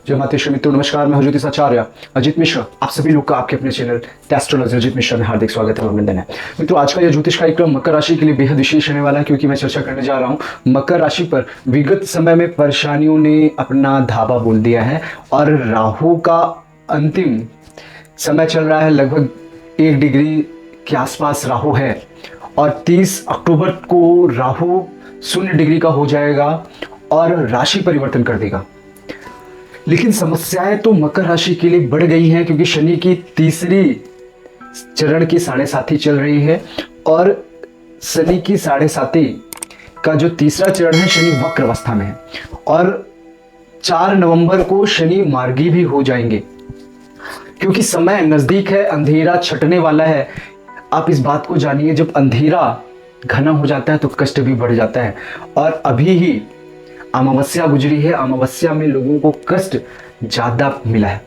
जय मातेश्वर मित्रों, नमस्कार। मैं हूं ज्योतिष आचार्य अजित मिश्रा। आप सभी लोग का आपके अपने चैनल एस्ट्रोलॉजर अजित मिश्रा में हार्दिक स्वागत है, अभिनंदन है। मित्रों, आज का यह ज्योतिष कार्यक्रम मकर राशि के लिए बेहद विशेष रहने वाला है, क्योंकि मैं चर्चा करने जा रहा हूं मकर राशि पर। विगत समय में परेशानियों ने अपना धावा बोल दिया है और राहु का अंतिम समय चल रहा है। लगभग 1 डिग्री के आसपास राहु है और 30 अक्टूबर को राहु 0 डिग्री का हो जाएगा और राशि परिवर्तन कर देगा। लेकिन समस्याएं तो मकर राशि के लिए बढ़ गई हैं, क्योंकि शनि की तीसरी चरण की 7.5 चल रही है और शनि की 7.5 का जो तीसरा चरण है, शनि वक्र अवस्था में है और 4 नवंबर को शनि मार्गी भी हो जाएंगे। क्योंकि समय नजदीक है, अंधेरा छटने वाला है। आप इस बात को जानिए, जब अंधेरा घना हो जाता है तो कष्ट भी बढ़ जाता है। और अभी ही अमावस्या गुजरी है। अमावस्या में लोगों को कष्ट ज्यादा मिला है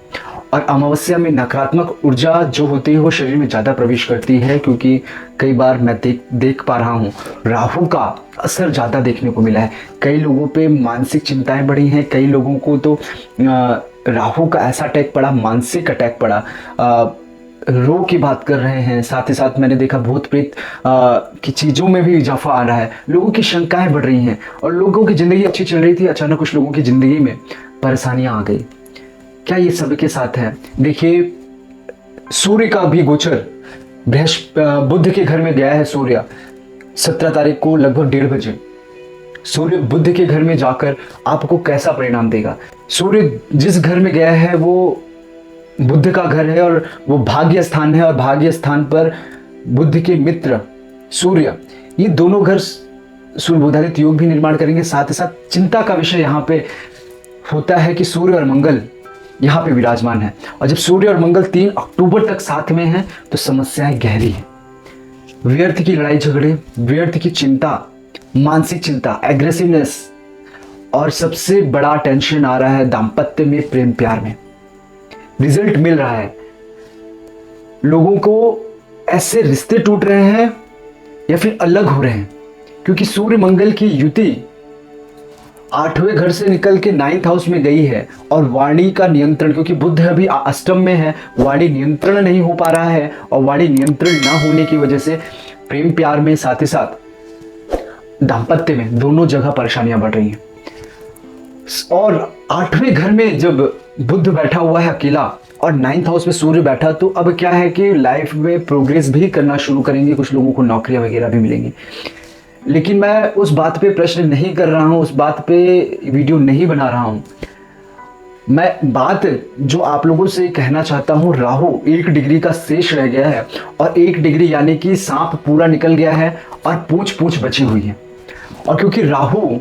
और अमावस्या में नकारात्मक ऊर्जा जो होती है वो शरीर में ज्यादा प्रवेश करती है, क्योंकि कई बार मैं देख पा रहा हूँ राहु का असर ज्यादा देखने को मिला है। कई लोगों पे मानसिक चिंताएं बढ़ी हैं। कई लोगों को तो राहु का ऐसा अटैक पड़ा, मानसिक अटैक पड़ा। रोग की बात कर रहे हैं। साथ ही साथ मैंने देखा भूत प्रेत की चीज़ों में भी इजाफा आ रहा है। लोगों की शंकाएं बढ़ रही हैं और लोगों की ज़िंदगी अच्छी चल रही थी, अचानक कुछ लोगों की ज़िंदगी में परेशानियां आ गई। क्या ये सबके साथ है? देखिए, सूर्य का भी गोचर बुध के घर में गया है। सूर्य 17 तारीख को लगभग 1:30 बजे सूर्य बुध के घर में जाकर आपको कैसा परिणाम देगा। सूर्य जिस घर में गया है वो बुध का घर है और वो भाग्य स्थान है, और भाग्य स्थान पर बुध के मित्र सूर्य, ये दोनों घर सूर्य बुधादित्य योग भी निर्माण करेंगे। साथ ही साथ चिंता का विषय यहाँ पे होता है कि सूर्य और मंगल यहाँ पे विराजमान है, और जब सूर्य और मंगल 3 अक्टूबर तक साथ में हैं तो समस्याएं गहरी है। व्यर्थ की लड़ाई झगड़े, व्यर्थ की चिंता, मानसिक चिंता, एग्रेसिवनेस, और सबसे बड़ा टेंशन आ रहा है दाम्पत्य में, प्रेम प्यार में। रिजल्ट मिल रहा है। लोगों को ऐसे रिश्ते टूट रहे हैं या फिर अलग हो रहे हैं, क्योंकि सूर्य मंगल की युति 8वें घर से निकल के 9th हाउस में गई है और वाणी का नियंत्रण, क्योंकि बुध अभी अष्टम में है, वाणी नियंत्रण नहीं हो पा रहा है और वाणी नियंत्रण ना होने की वजह से प्रेम प्यार में, साथ ही साथ दाम्पत्य में, दोनों जगह परेशानियां बढ़ रही हैं। और 8वें घर में जब बुध बैठा हुआ है अकेला और 9th हाउस में सूर्य बैठा, तो अब क्या है कि लाइफ में प्रोग्रेस भी करना शुरू करेंगे। कुछ लोगों को नौकरियां वगैरह भी मिलेंगी। लेकिन मैं उस बात पे प्रश्न नहीं कर रहा हूं, उस बात पे वीडियो नहीं बना रहा हूं। मैं बात जो आप लोगों से कहना चाहता हूं, राहु 1 डिग्री का शेष रह गया है और 1 डिग्री यानी कि सांप पूरा निकल गया है और पूंछ बची हुई है। और क्योंकि राहु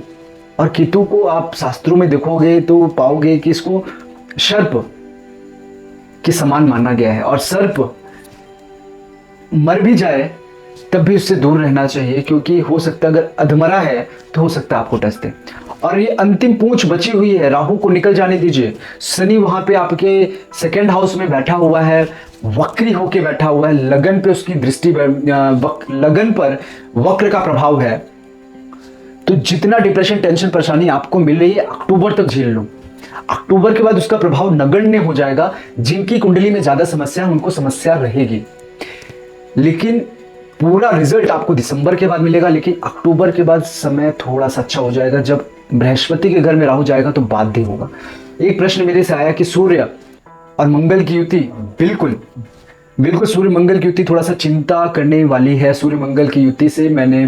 और केतु को आप शास्त्रों में देखोगे तो पाओगे कि इसको सर्प के समान माना गया है, और सर्प मर भी जाए तब भी उससे दूर रहना चाहिए, क्योंकि हो सकता है अगर अधमरा है तो हो सकता है आपको टच दे। और ये अंतिम पूंछ बची हुई है। राहु को निकल जाने दीजिए। शनि वहां पे आपके 2nd हाउस में बैठा हुआ है, वक्री होके बैठा हुआ है। लगन पे उसकी दृष्टि, लगन पर वक्र का प्रभाव है। तो जितना डिप्रेशन, टेंशन, परेशानी आपको मिल रही है, अक्टूबर तक झेल लो। अक्टूबर के बाद उसका प्रभाव नगण्य हो जाएगा। जिनकी कुंडली में ज्यादा समस्या है उनको समस्या रहेगी, लेकिन पूरा रिजल्ट आपको दिसंबर के बाद मिलेगा। लेकिन अक्टूबर के बाद समय थोड़ा सा अच्छा हो जाएगा। जब बृहस्पति के घर में राहु जाएगा तो बाध्य होगा। एक प्रश्न मेरे से आया कि सूर्य और मंगल की युति, बिल्कुल सूर्य मंगल की युति थोड़ा सा चिंता करने वाली है। सूर्य मंगल की युति से मैंने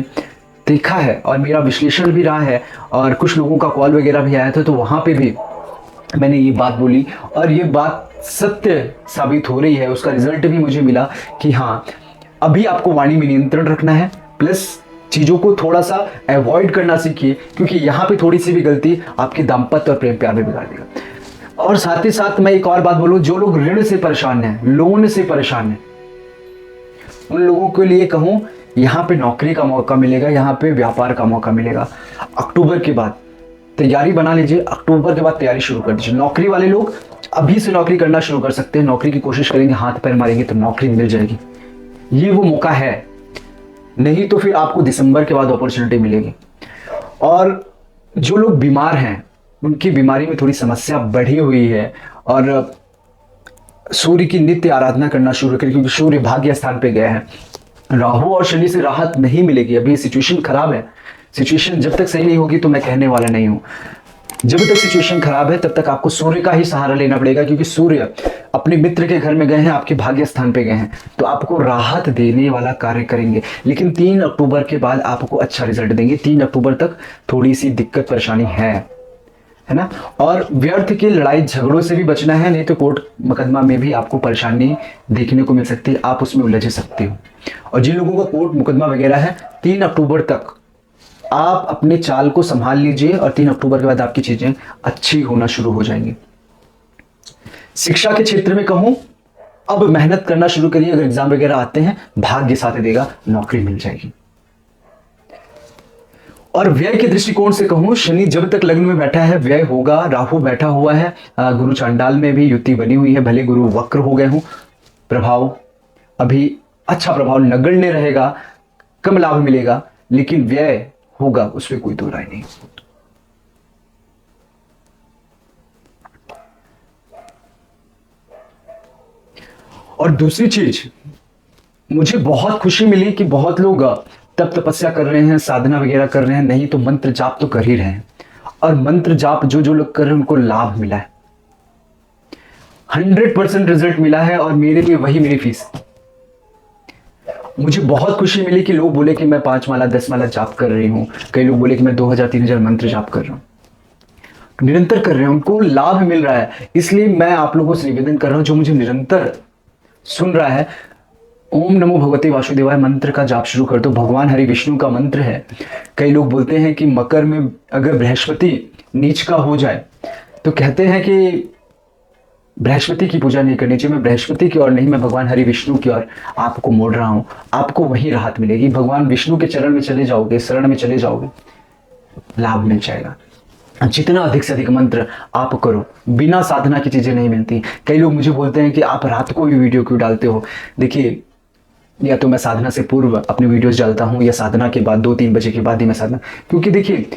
देखा है और मेरा विश्लेषण भी रहा है, और कुछ लोगों का कॉल वगैरह भी आया था, तो वहां पे भी मैंने ये बात बोली और ये बात सत्य साबित हो रही है। उसका रिजल्ट भी मुझे मिला कि हाँ, अभी आपको वाणी में नियंत्रण रखना है, प्लस चीज़ों को थोड़ा सा अवॉइड करना सीखिए, क्योंकि यहाँ पे थोड़ी सी भी गलती आपके दाम्पत्य और प्रेम प्यार में बिगाड़ देगा। और साथ ही साथ मैं एक और बात बोलूँ, जो लोग ऋण से परेशान हैं, लोन से परेशान हैं, उन लोगों के लिए कहूँ, यहाँ पे नौकरी का मौका मिलेगा, यहाँ पे व्यापार का मौका मिलेगा। अक्टूबर के बाद तैयारी बना लीजिए। अक्टूबर के बाद तैयारी शुरू कर दीजिए। नौकरी वाले लोग अभी से नौकरी करना शुरू कर सकते हैं। नौकरी की कोशिश करेंगे, हाथ पैर मारेंगे तो नौकरी मिल जाएगी। ये वो मौका है, नहीं तो फिर आपको दिसंबर के बाद अपॉर्चुनिटी मिलेगी। और जो लोग बीमार हैं, उनकी बीमारी में थोड़ी समस्या बढ़ी हुई है और सूर्य की नित्य आराधना करना शुरू करें, क्योंकि सूर्य भाग्य स्थान पे गए हैं। राहु और शनि से राहत नहीं मिलेगी, अभी सिचुएशन खराब है। सिचुएशन जब तक सही नहीं होगी तो मैं कहने वाला नहीं हूं। जब तक सिचुएशन खराब है तब तक आपको सूर्य का ही सहारा लेना पड़ेगा, क्योंकि सूर्य अपने मित्र के घर में गए हैं, आपके भाग्य स्थान पे गए हैं, तो आपको राहत देने वाला कार्य करेंगे। लेकिन 3 अक्टूबर के बाद आपको अच्छा रिजल्ट देंगे। 3 अक्टूबर तक थोड़ी सी दिक्कत परेशानी है ना। और व्यर्थ की लड़ाई झगड़ों से भी बचना है, नहीं तो कोर्ट मुकदमा में भी आपको परेशानी देखने को मिल सकती है, आप उसमें उलझ सकते हो। और जिन लोगों का कोर्ट मुकदमा वगैरह है, 3 अक्टूबर तक आप अपने चाल को संभाल लीजिए और 3 अक्टूबर के बाद आपकी चीजें अच्छी होना शुरू हो जाएंगी। शिक्षा के क्षेत्र में कहूं, अब मेहनत करना शुरू करिए। अगर एग्जाम वगैरह आते हैं, भाग्य साथ देगा, नौकरी मिल जाएगी। और व्यय के दृष्टिकोण से कहूं, शनि जब तक लग्न में बैठा है व्यय होगा। राहु बैठा हुआ है, गुरु चांडाल में भी युति बनी हुई है, भले गुरु वक्र हो गए हों, प्रभाव अभी अच्छा प्रभाव नगण्य रहेगा, कम लाभ मिलेगा, लेकिन व्यय होगा, उसमें कोई दो राय नहीं। और दूसरी चीज, मुझे बहुत खुशी मिली कि बहुत लोग तप तपस्या कर रहे हैं, साधना वगैरह कर रहे हैं, नहीं तो मंत्र जाप तो कर ही रहे हैं। और मंत्र जाप जो जो लोग कर रहे हैं उनको लाभ मिला है, 100% रिजल्ट मिला है। और मेरे लिए वही मेरी फीस। मुझे बहुत खुशी मिली कि लोग बोले कि मैं 5 माला 10 माला जाप कर रही हूं। कई लोग बोले कि मैं 2000-3000 मंत्र जाप कर रहा हूं, निरंतर कर रहे हैं, उनको लाभ मिल रहा है। इसलिए मैं आप लोगों से निवेदन कर रहा हूं, जो मुझे निरंतर सुन रहा है, ओम नमो भगवते वासुदेवाय मंत्र का जाप शुरू कर दो। भगवान हरि विष्णु का मंत्र है। कई लोग बोलते हैं कि मकर में अगर बृहस्पति नीच का हो जाए तो कहते हैं कि बृहस्पति की पूजा नहीं करनी चाहिए। मैं बृहस्पति की ओर नहीं, मैं भगवान हरि विष्णु की ओर आपको मोड़ रहा हूं। आपको वही राहत मिलेगी। भगवान विष्णु के चरण में चले जाओगे, शरण में चले जाओगे, लाभ मिल जाएगा। जितना अधिक से अधिक मंत्र आप करो, बिना साधना की चीजें नहीं मिलती। कई लोग मुझे बोलते हैं कि आप रात को भी वीडियो क्यों डालते हो। देखिए, या तो मैं साधना से पूर्व अपने वीडियोस डालता हूं, या साधना के बाद 2-3 बजे के बाद ही मैं साधना, क्योंकि देखिए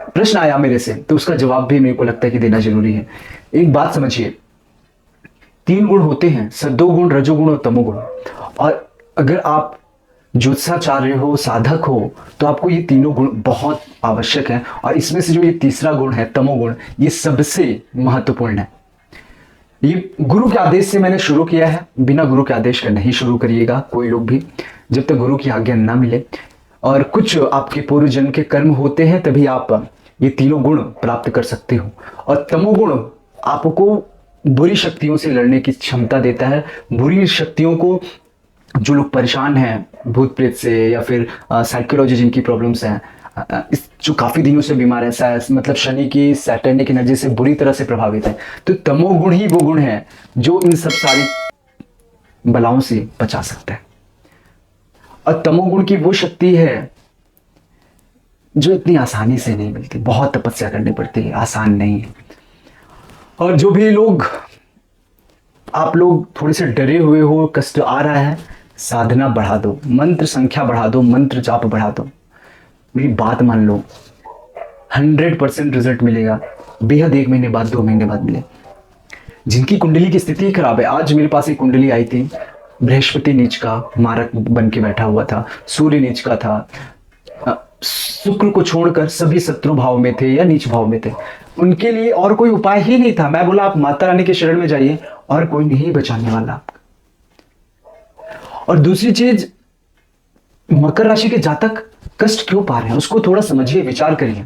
प्रश्न आया मेरे से तो उसका जवाब भी मेरे को लगता है कि देना जरूरी है। एक बात समझिए, 3 गुण होते हैं, सत्वगुण, रजोगुण और तमोगुण। और अगर आप ज्योतिषाचार्य हो, साधक हो, तो आपको ये तीनों गुण बहुत आवश्यक है। और इसमें से जो ये तीसरा गुण है, तमोगुण, ये सबसे महत्वपूर्ण है। ये गुरु के आदेश से मैंने शुरू किया है, बिना गुरु के आदेश का नहीं शुरू करिएगा कोई लोग भी, जब तक गुरु की आज्ञा ना मिले। और कुछ आपके पूर्व जन्म के कर्म होते हैं, तभी आप ये तीनों गुण प्राप्त कर सकते हो। और तमोगुण आपको बुरी शक्तियों से लड़ने की क्षमता देता है। बुरी शक्तियों को, जो लोग परेशान हैं भूत प्रेत से, या फिर साइकोलॉजी जिनकी प्रॉब्लम्स हैं, इस जो काफी दिनों से बीमार है, मतलब शनि की सैटर्निक एनर्जी से बुरी तरह से प्रभावित है, तो तमोगुण ही वो गुण है जो इन सब सारी बलाओं से बचा सकता है। और तमोगुण की वो शक्ति है जो इतनी आसानी से नहीं मिलती, बहुत तपस्या करनी पड़ती है, आसान नहीं है। और जो भी लोग, आप लोग थोड़े से डरे हुए हो, कष्ट आ रहा है, साधना बढ़ा दो, मंत्र संख्या बढ़ा दो, मंत्र जाप बढ़ा दो, मेरी बात मान लो, 100% रिजल्ट मिलेगा। बेहद 1 महीने बाद, 2 महीने बाद मिले। जिनकी कुंडली की स्थिति खराब है, आज मेरे पास एक कुंडली आई थी, बृहस्पति नीच का मारक बन के बैठा हुआ था, सूर्य नीच का था, शुक्र को छोड़कर सभी शत्रु भाव में थे या नीच भाव में थे। उनके लिए और कोई उपाय ही नहीं था। मैं बोला आप माता रानी के शरण में जाइए, और कोई नहीं बचाने वाला आपका। और दूसरी चीज, मकर राशि के जातक कष्ट क्यों पा रहे हैं, उसको थोड़ा समझिए, विचार करिए।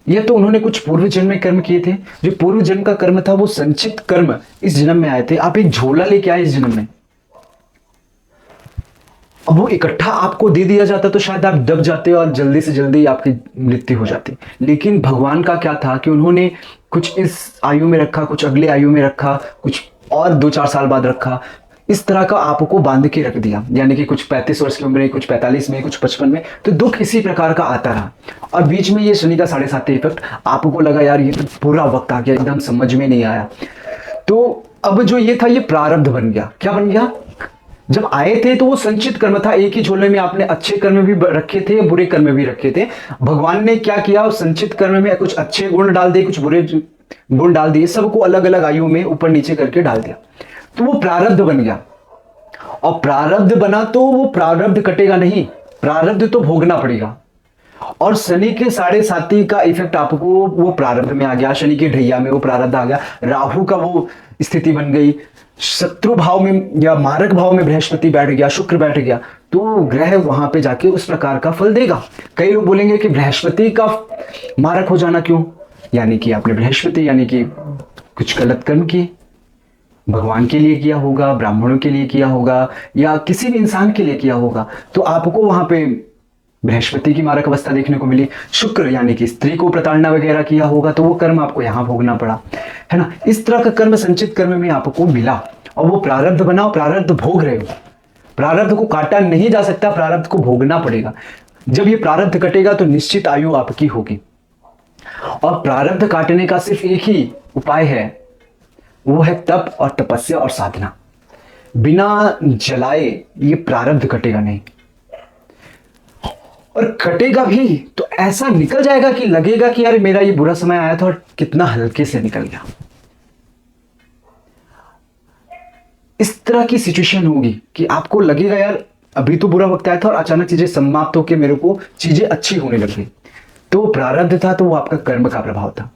यह तो उन्होंने कुछ पूर्व जन्म में कर्म किए थे, जो पूर्व जन्म का कर्म था वो संचित कर्म इस जन्म में आए थे। आप एक झोला लेके आए इस जन्म में, अब वो इकट्ठा आपको दे दिया जाता तो शायद आप दब जाते और जल्दी से जल्दी आपकी मृत्यु हो जाती। लेकिन भगवान का क्या था कि उन्होंने कुछ इस आयु में रखा, कुछ अगले आयु में रखा, कुछ और 2-4 साल बाद रखा। इस तरह का आपको बांध के रख दिया, यानी कि कुछ 35 वर्ष की उम्र में, कुछ 45 में, कुछ 55 में, तो दुख इसी प्रकार का आता रहा। और बीच में ये शनि का 7.5 इफेक्ट, आपको लगा यार ये तो पूरा वक्त आ गया, एकदम समझ में नहीं आया। तो अब जो ये था ये प्रारब्ध बन गया। क्या बन गया? जब आए थे तो वो संचित कर्म था, एक ही झोले में आपने अच्छे कर्म भी रखे थे, बुरे कर्म भी रखे थे। भगवान ने क्या किया, उस संचित कर्म में कुछ अच्छे गुण डाल दिए, कुछ बुरे गुण डाल दिए, सबको अलग अलग आयु में ऊपर नीचे करके डाल दिया, तो वो प्रारब्ध बन गया। और प्रारब्ध बना तो वो प्रारब्ध कटेगा नहीं, प्रारब्ध तो भोगना पड़ेगा। और शनि के 7.5 का इफेक्ट आपको वो प्रारब्ध में आ गया, शनि के ढैया में वो प्रारब्ध आ गया, राहु का वो स्थिति बन गई, शत्रु भाव में या मारक भाव में बृहस्पति बैठ गया, शुक्र बैठ गया, तो ग्रह वहां पे जाके उस प्रकार का फल देगा। कई लोग बोलेंगे कि बृहस्पति का मारक हो जाना क्यों, यानी कि आपने बृहस्पति यानी कि कुछ गलत कर्म किए, भगवान के लिए किया होगा, ब्राह्मणों के लिए किया होगा, या किसी भी इंसान के लिए किया होगा, तो आपको वहां पे बृहस्पति की मारक अवस्था देखने को मिली। शुक्र यानी कि स्त्री को प्रताड़ना वगैरह किया होगा, तो वो कर्म आपको यहां भोगना पड़ा, है ना। इस तरह का कर्म संचित कर्म में आपको मिला, और वो प्रारब्ध बना, प्रारब्ध भोग रहे हो। प्रारब्ध को काटा नहीं जा सकता, प्रारब्ध को भोगना पड़ेगा। जब ये प्रारब्ध कटेगा तो निश्चित आयु आपकी होगी। और प्रारब्ध काटने का सिर्फ एक ही उपाय है, वो है तप और तपस्या और साधना। बिना जलाए ये प्रारब्ध कटेगा नहीं, और कटेगा भी तो ऐसा निकल जाएगा कि लगेगा कि यार मेरा ये बुरा समय आया था और कितना हल्के से निकल गया। इस तरह की सिचुएशन होगी कि आपको लगेगा यार अभी तो बुरा वक्त आया था और अचानक चीजें समाप्त होकर मेरे को चीजें अच्छी होने लगी। तो प्रारब्ध था, तो वो आपका कर्म का प्रभाव था,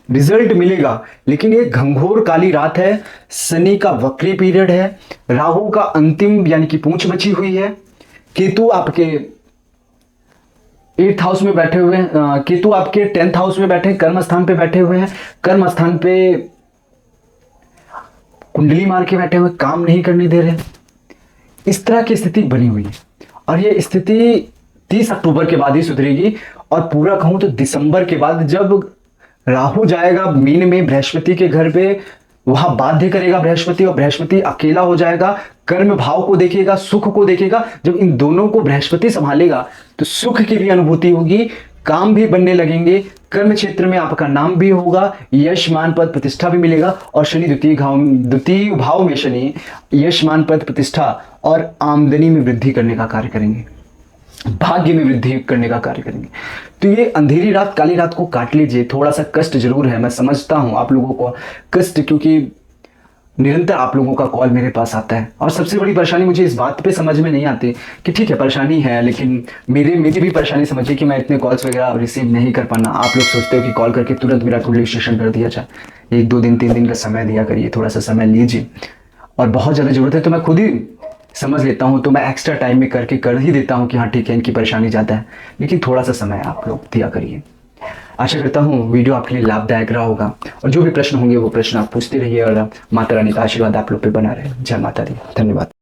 रिजल्ट मिलेगा। लेकिन ये घंघोर काली रात है, शनि का वक्री पीरियड है, राहु का अंतिम यानी कि पूंछ बची हुई है, केतु आपके 8th हाउस में बैठे हुए हैं, केतु आपके 10th हाउस में बैठे, कर्म स्थान पे बैठे हुए हैं, कर्म स्थान पे कुंडली मार के बैठे हुए, काम नहीं करने दे रहे। इस तरह की स्थिति बनी हुई है, और ये स्थिति 30 अक्टूबर के बाद ही सुधरेगी। और पूरा कहूं तो दिसंबर के बाद, जब राहु जाएगा मीन में बृहस्पति के घर पे, वहां बाध्य करेगा बृहस्पति, और बृहस्पति अकेला हो जाएगा, कर्म भाव को देखेगा, सुख को देखेगा। जब इन दोनों को बृहस्पति संभालेगा तो सुख की भी अनुभूति होगी, काम भी बनने लगेंगे, कर्म क्षेत्र में आपका नाम भी होगा, यश मान पद प्रतिष्ठा भी मिलेगा। और शनि द्वितीय भाव में शनि यश मान पद प्रतिष्ठा और आमदनी में वृद्धि करने का कार्य करेंगे, भाग्य में वृद्धि करने का कार्य करेंगे। तो ये अंधेरी रात, काली रात को काट लीजिए। थोड़ा सा कष्ट जरूर है, मैं समझता हूं आप लोगों को कष्ट, क्योंकि निरंतर आप लोगों का कॉल मेरे पास आता है। और सबसे बड़ी परेशानी मुझे इस बात पे समझ में नहीं आती कि ठीक है परेशानी है, लेकिन मेरी भी परेशानी समझिए कि मैं इतने कॉल्स वगैरह रिसीव नहीं कर पाना। आप लोग सोचते हो कि कॉल करके तुरंत मेरा रजिस्ट्रेशन कर दिया जाए, 1-2 दिन 3 दिन का समय दिया करिए, थोड़ा सा समय लीजिए। और बहुत ज़्यादा ज़रूरत है तो मैं खुद ही समझ लेता हूँ, तो मैं एक्स्ट्रा टाइम में करके कर ही देता हूँ कि हाँ ठीक है इनकी परेशानी ज़्यादा है, लेकिन थोड़ा सा समय आप लोग दिया करिए। आशा करता हूँ वीडियो आपके लिए लाभदायक रहा होगा, और जो भी प्रश्न होंगे वो प्रश्न आप पूछते रहिए, और माता रानी का आशीर्वाद आप लोग पे बना रहे। जय माता दी, धन्यवाद।